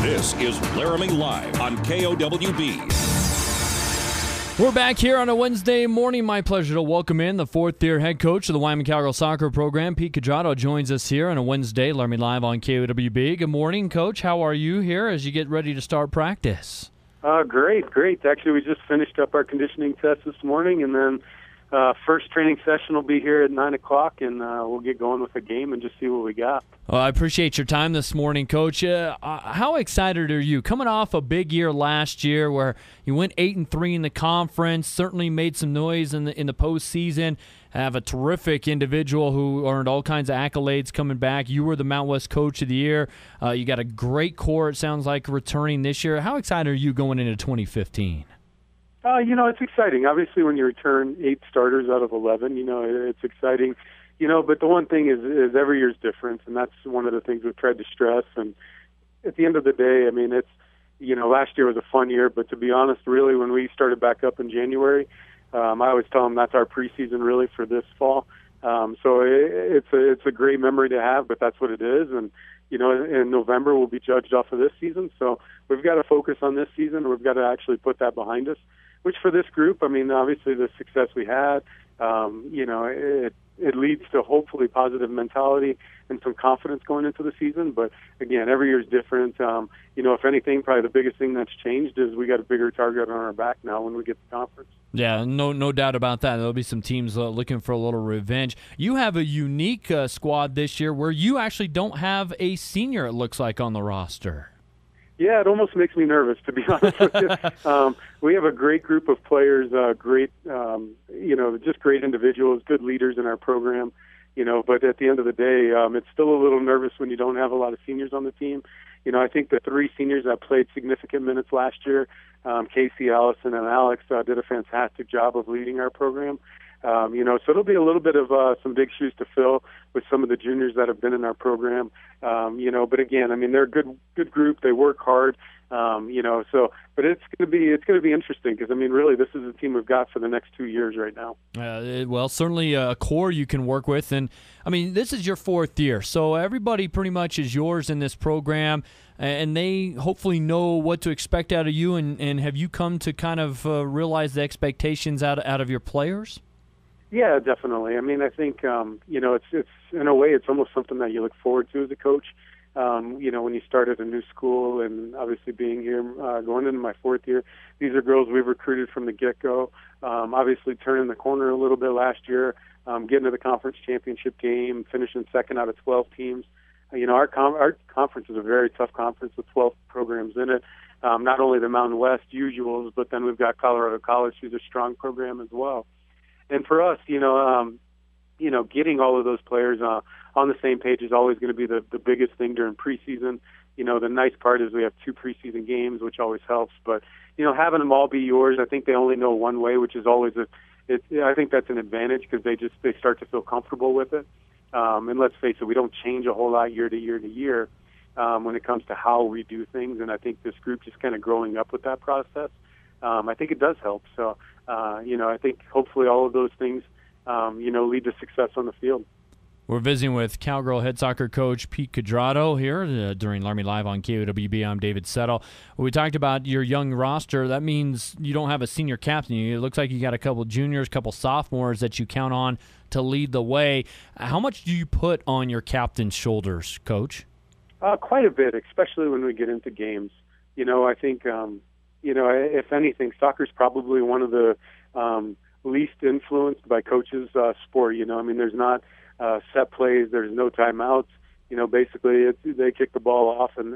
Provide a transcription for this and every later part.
This is Laramie Live on KOWB. We're back here on a Wednesday morning. My pleasure to welcome in the fourth-year head coach of the Wyoming Cowgirls soccer program. Pete Cuadrado joins us here on a Wednesday, Laramie Live on KOWB. Good morning, Coach. How are you here as you get ready to start practice? Great. Actually, we just finished up our conditioning test this morning, and then first training session will be here at 9 o'clock, and we'll get going with the game and just see what we got. Well, I appreciate your time this morning, Coach. How excited are you? Coming off a big year last year where you went 8-3 in the conference, certainly made some noise in the postseason. Have a terrific individual who earned all kinds of accolades coming back. You were the Mount West Coach of the Year. You got a great core, it sounds like, returning this year. How excited are you going into 2015? It's exciting. Obviously, when you return 8 starters out of 11, it's exciting. But the one thing is every year's different, and that's one of the things we've tried to stress. And at the end of the day, it's, last year was a fun year, but to be honest, really, when we started back up in January, I always tell them that's our preseason really for this fall. So it's a great memory to have, but that's what it is. And, in November we'll be judged off of this season. So we've got to focus on this season. We've got to actually put that behind us, which for this group, obviously the success we had, it leads to hopefully positive mentality and some confidence going into the season. But again, every year is different. If anything, probably the biggest thing that's changed is we got a bigger target on our back now when we get to conference. Yeah, no doubt about that. There'll be some teams looking for a little revenge. You have a unique squad this year where you actually don't have a senior, it looks like, on the roster. Yeah, it almost makes me nervous, to be honest with you. We have a great group of players, just great individuals, good leaders in our program, but at the end of the day, it's still a little nervous when you don't have a lot of seniors on the team. I think the 3 seniors that played significant minutes last year, Casey, Allison, and Alex, did a fantastic job of leading our program. So it'll be a little bit of some big shoes to fill with some of the juniors that have been in our program. But again, they're a good group. They work hard. But it's going to be interesting because really this is the team we've got for the next 2 years right now. Well, certainly a core you can work with, and this is your 4th year, so everybody pretty much is yours in this program, and they hopefully know what to expect out of you. And have you come to kind of realize the expectations out of your players? Yeah, definitely. I think it's in a way it's almost something that you look forward to as a coach. When you start at a new school, and obviously being here, going into my 4th year, these are girls we've recruited from the get-go. Obviously turning the corner a little bit last year, getting to the conference championship game, finishing 2nd out of 12 teams. Our conference is a very tough conference with 12 programs in it. Not only the Mountain West usuals, but then we've got Colorado College, who's a strong program as well. And for us, getting all of those players on the same page is always going to be the biggest thing during preseason. The nice part is we have 2 preseason games, which always helps. But, having them all be yours, I think they only know one way, which is always I think that's an advantage because they start to feel comfortable with it. And let's face it, we don't change a whole lot year to year to year when it comes to how we do things. And I think this group just kind of growing up with that process, I think it does help. So, I think hopefully all of those things, lead to success on the field. We're visiting with Cowgirl head soccer coach Pete Cuadrado here during Laramie Live on KOWB. I'm David Settle. We talked about your young roster. That means you don't have a senior captain. It looks like you got a couple juniors, couple sophomores that you count on to lead the way. How much do you put on your captain's shoulders, Coach? Quite a bit, especially when we get into games. I think, if anything, soccer's probably one of the least influenced by coaches' sport. There's not set plays, there's no timeouts. Basically they kick the ball off and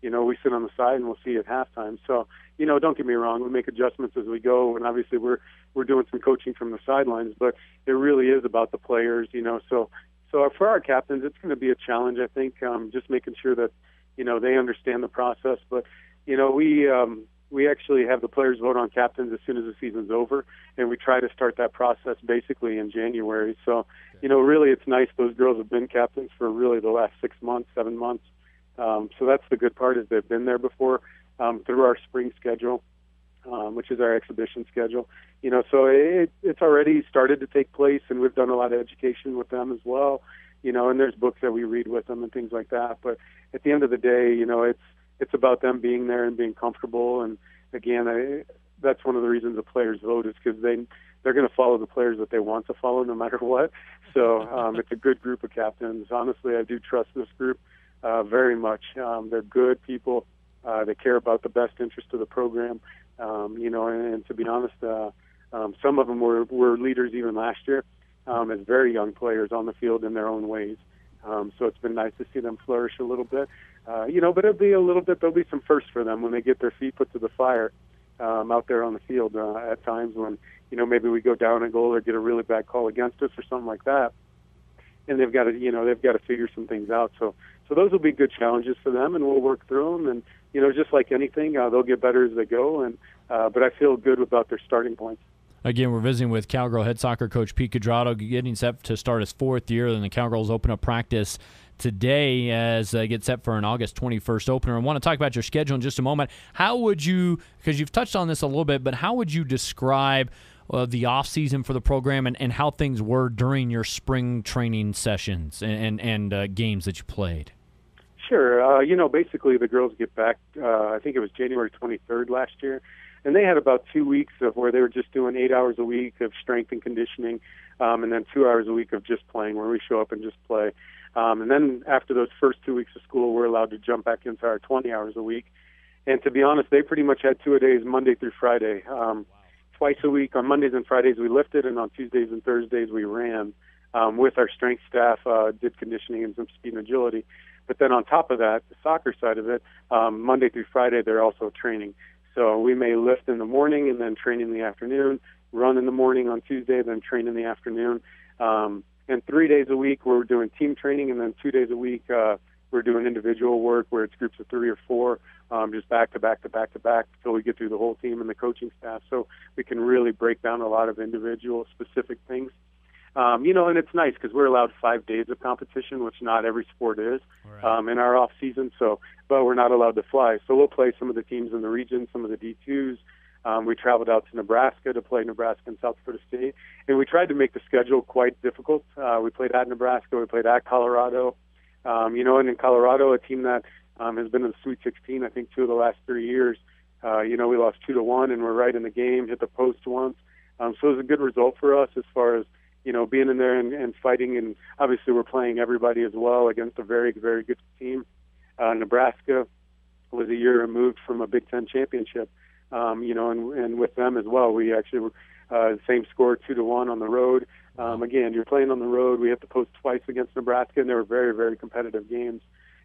we sit on the side and we'll see at halftime. So, don't get me wrong, we make adjustments as we go, and obviously we're doing some coaching from the sidelines, but it really is about the players, So for our captains, it's going to be a challenge, I think, just making sure that, they understand the process. But, we actually have the players vote on captains as soon as the season's over, and we try to start that process basically in January. So, really it's nice. Those girls have been captains for really the last 6 months, 7 months. So that's the good part, is they've been there before through our spring schedule, which is our exhibition schedule. So it's already started to take place, and we've done a lot of education with them as well. And there's books that we read with them and things like that. But at the end of the day, it's about them being there and being comfortable. And again, that's one of the reasons the players vote, is because they're going to follow the players that they want to follow no matter what. So it's a good group of captains. Honestly, I do trust this group very much. They're good people. They care about the best interest of the program. And to be honest, some of them were leaders even last year as very young players on the field in their own ways. So it's been nice to see them flourish a little bit. But there'll be some firsts for them when they get their feet put to the fire out there on the field at times when, maybe we go down a goal or get a really bad call against us or something like that. And they've got to figure some things out. So those will be good challenges for them, and we'll work through them. And, just like anything, they'll get better as they go. And but I feel good about their starting points. Again, we're visiting with Cowgirl head soccer coach Pete Cuadrado, getting set to start his 4th year. And the Cowgirls open up practice today as they get set for an August 21st opener. I want to talk about your schedule in just a moment. How would you, because you've touched on this a little bit, but how would you describe the off-season for the program and how things were during your spring training sessions and games that you played? Sure. Basically the girls get back, I think it was January 23rd last year, and they had about 2 weeks of where they were just doing 8 hours a week of strength and conditioning, and then 2 hours a week of just playing, where we show up and just play. And then after those first 2 weeks of school, we're allowed to jump back into our 20 hours a week. And to be honest, they pretty much had 2-a-days Monday through Friday. Twice a week, on Mondays and Fridays we lifted, and on Tuesdays and Thursdays we ran with our strength staff, did conditioning and some speed and agility. But then on top of that, the soccer side of it, Monday through Friday they're also training. So we may lift in the morning and then train in the afternoon, run in the morning on Tuesday, then train in the afternoon. And 3 days a week we're doing team training, and then 2 days a week we're doing individual work where it's groups of 3 or 4, just back to back to back to back until we get through the whole team and the coaching staff. So we can really break down a lot of individual specific things. And it's nice because we're allowed 5 days of competition, which not every sport is, in our off season. But we're not allowed to fly. So we'll play some of the teams in the region, some of the D2s. We traveled out to Nebraska to play Nebraska and South Dakota State, and we tried to make the schedule quite difficult. We played at Nebraska, we played at Colorado, and in Colorado, a team that has been in the Sweet 16, I think 2 of the last 3 years. We lost 2-1, and we're right in the game, hit the post once. So it was a good result for us as far as being in there and fighting. And obviously, we're playing everybody as well against a very, very good team. Nebraska was a year removed from a Big Ten championship. And with them as well, we actually were the same score, 2-1 on the road. Again, you're playing on the road. We have to post twice against Nebraska, and they were very, very competitive games.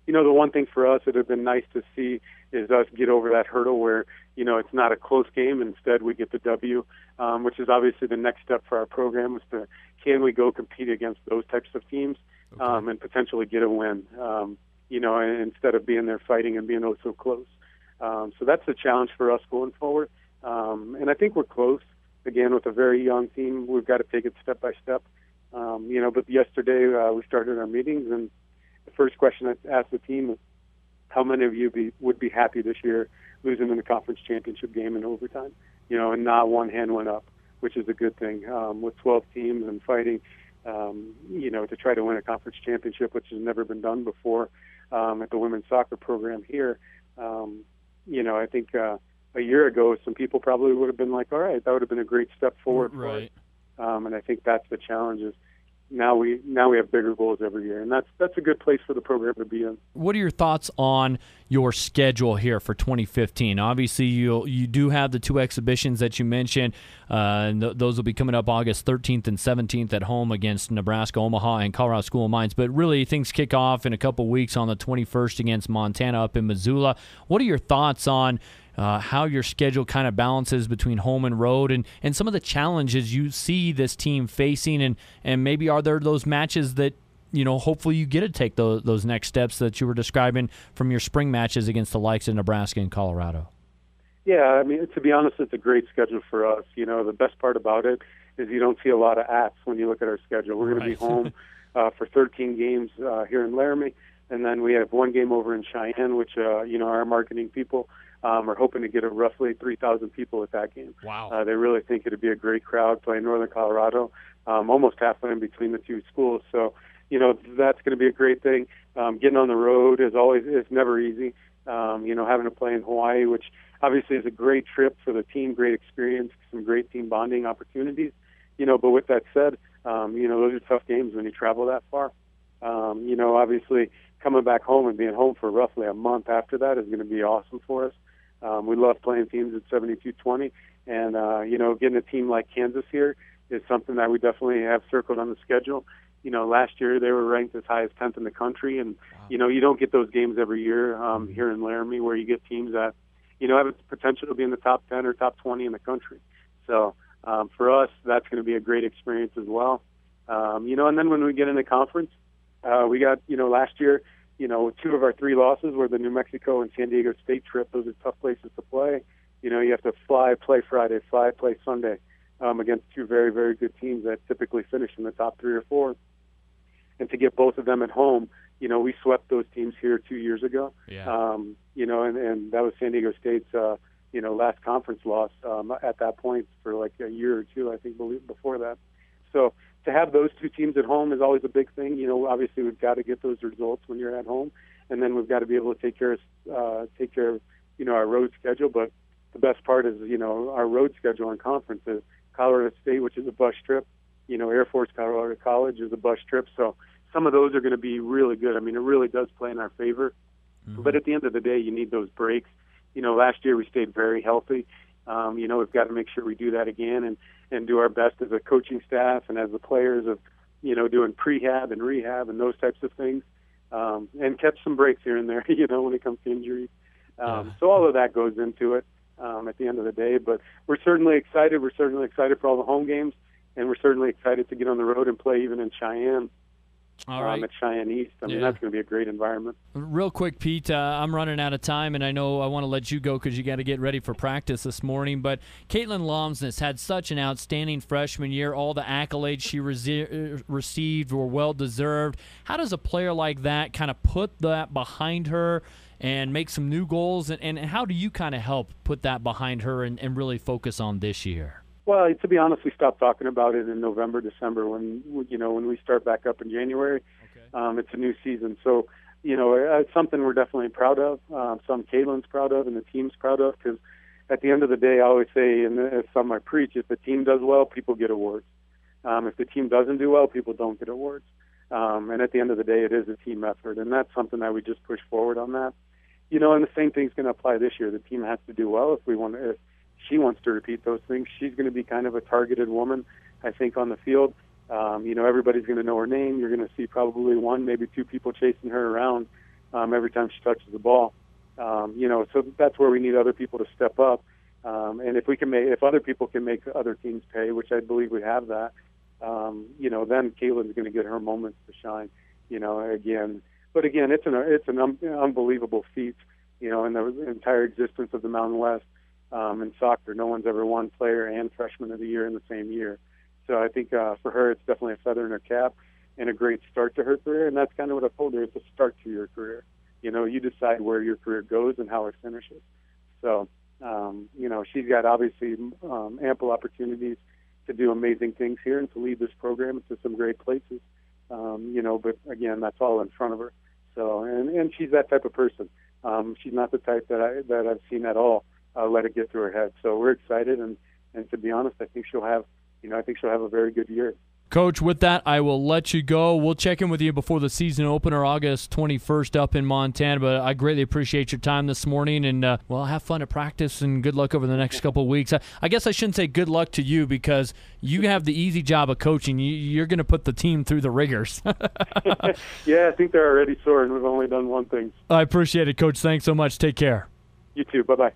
The one thing for us that would have been nice to see is us get over that hurdle where, it's not a close game. Instead, we get the W, which is obviously the next step for our program, is can we go compete against those types of teams and potentially get a win, instead of being there fighting and being so close. So that's a challenge for us going forward. And I think we're close. Again, with a very young team, we've got to take it step by step. But yesterday we started our meetings, and the first question I asked the team is, how many of you would be happy this year losing in the conference championship game in overtime? And not one hand went up, which is a good thing. With 12 teams and fighting, to try to win a conference championship, which has never been done before at the women's soccer program here. I think a year ago, some people probably would have been like, all right, that would have been a great step forward for us. And I think that's the challenge is now we have bigger goals every year, and that's a good place for the program to be in. What are your thoughts on your schedule here for 2015? Obviously, you do have the 2 exhibitions that you mentioned, and those will be coming up August 13th and 17th at home against Nebraska, Omaha, and Colorado School of Mines. But really, things kick off in a couple weeks on the 21st against Montana up in Missoula. What are your thoughts on how your schedule kind of balances between home and road, and some of the challenges you see this team facing, and maybe are there those matches that, hopefully you get to take those next steps that you were describing from your spring matches against the likes of Nebraska and Colorado? Yeah, to be honest, it's a great schedule for us. The best part about it is you don't see a lot of apps when you look at our schedule. We're going to be home for 13 games here in Laramie, and then we have 1 game over in Cheyenne, which, our marketing people are hoping to get roughly 3,000 people at that game. Wow. They really think it'd be a great crowd playing Northern Colorado, almost halfway in between the 2 schools. So, that's going to be a great thing. Getting on the road is never easy. Having to play in Hawaii, which obviously is a great trip for the team, great experience, some great team bonding opportunities. But with that said, those are tough games when you travel that far. Obviously coming back home and being home for roughly a month after that is going to be awesome for us. We love playing teams at 72-20, and getting a team like Kansas here is something that we definitely have circled on the schedule. Last year they were ranked as high as 10th in the country, and you don't get those games every year here in Laramie where you get teams that have the potential to be in the top 10 or top 20 in the country. So for us, that's going to be a great experience as well. And then when we get into conference, we got last year, 2 of our 3 losses were the New Mexico and San Diego State trip. Those are tough places to play. You have to fly, play Friday, fly, play Sunday against 2 very, very good teams that typically finish in the top 3 or 4. And to get both of them at home, we swept those teams here 2 years ago. Yeah. And that was San Diego State's, last conference loss at that point for like a year or 2, I think, before that. So to have those 2 teams at home is always a big thing. Obviously we've got to get those results when you're at home, and then we've got to be able to take care of our road schedule. But the best part is, our road schedule in conference is Colorado State, which is a bus trip. Air Force Colorado College is a bus trip. So some of those are going to be really good. I mean, it really does play in our favor. Mm-hmm. But at the end of the day, you need those breaks. Last year we stayed very healthy. We've got to make sure we do that again and do our best as a coaching staff and as the players of, doing prehab and rehab and those types of things, and catch some breaks here and there, when it comes to injuries. So all of that goes into it at the end of the day. But we're certainly excited. We're certainly excited for all the home games, and we're certainly excited to get on the road and play even in Cheyenne. All right. At Cheyenne East. I mean, that's going to be a great environment. Real quick, Pete, I'm running out of time, and I know I want to let you go because you got to get ready for practice this morning. But Kaitlyn Lomsnes had such an outstanding freshman year. All the accolades she received were well-deserved. How does a player like that kind of put that behind her and make some new goals? And how do you kind of help put that behind her and really focus on this year? Well, to be honest, we stopped talking about it in November, December when we start back up in January. Okay. It's a new season. So, it's something we're definitely proud of, something Kaitlyn's proud of and the team's proud of, because at the end of the day, I always say, and it's something I preach, if the team does well, people get awards. If the team doesn't do well, people don't get awards. And at the end of the day, it is a team effort, and that's something that we just push forward on that. And the same thing's going to apply this year. The team has to do well if she wants to repeat those things. She's going to be kind of a targeted woman, I think, on the field. Everybody's going to know her name. You're going to see probably 1, maybe 2 people chasing her around every time she touches the ball. So that's where we need other people to step up. And if other people can make other teams pay, which I believe we have that, then Kaitlyn's going to get her moments to shine. Again, but again, it's an unbelievable feat. In the entire existence of the Mountain West. In soccer, no one's ever won player and freshman of the year in the same year. So I think for her, it's definitely a feather in her cap and a great start to her career. And that's kind of what I told her. It's a start to your career. You decide where your career goes and how it finishes. So, she's got obviously ample opportunities to do amazing things here and to lead this program to some great places. But again, that's all in front of her. So, and she's that type of person. She's not the type that I've seen at all let it get through her head. So we're excited, and to be honest, I think she'll have a very good year. Coach, with that, I will let you go. We'll check in with you before the season opener, August 21st up in Montana, but I greatly appreciate your time this morning, and, have fun at practice, and good luck over the next couple of weeks. I guess I shouldn't say good luck to you because you have the easy job of coaching. You're going to put the team through the rigors. Yeah, I think they're already sore, and we've only done one thing. I appreciate it, Coach. Thanks so much. Take care. You too. Bye-bye.